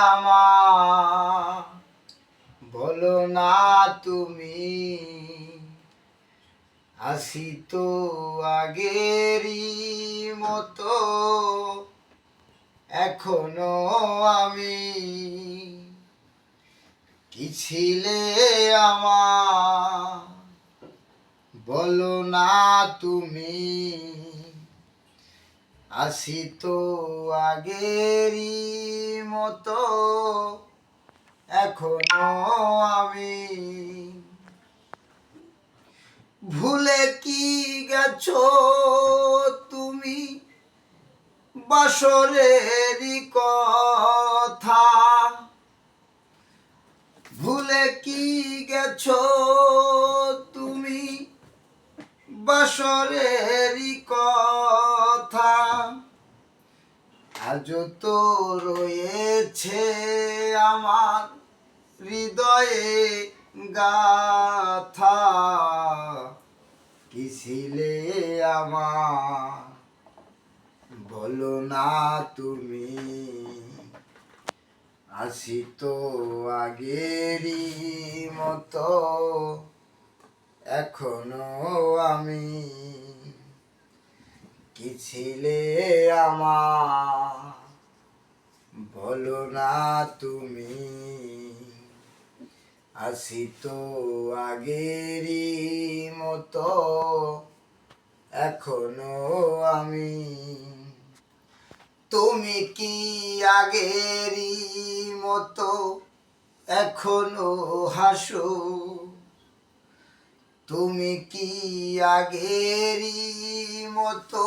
আমার বলো না তুমি আসি তো আগেরই মতো এখনো আমি কি ছিলে আমার বলো না তুমি আসি তো আগেরই মতো এখনো আমি ভুলে কি গেছো তুমি বাসরেরই কথা ভুলে কি গেছো তুমি বাসরেরই কথা আজও তো রয়েছে আমার হৃদয়ে গাথা কি ছিলে আমার বলো না তুমি আসি তো আগেরই মতো এখনো আমি কি ছিলে আমার বলো না তুমি আসি তো আগেরই মতো এখনো আমি তুমি কি আগেরই মতো এখনো হাসো তুমি কি আগেরই মতো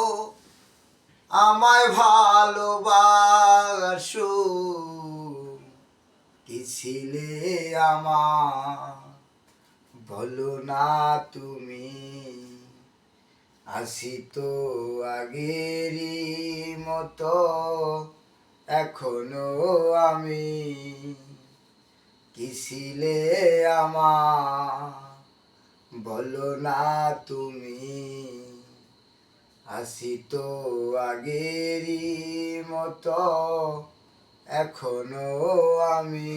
আমায় ভালোবাসো কি ছিলে আমার বলো না তুমি আসি তো আগেরই মতো এখনো আমি কি ছিলে আমার বলো না তুমি আসি তো আগেরই মতো এখনো আমি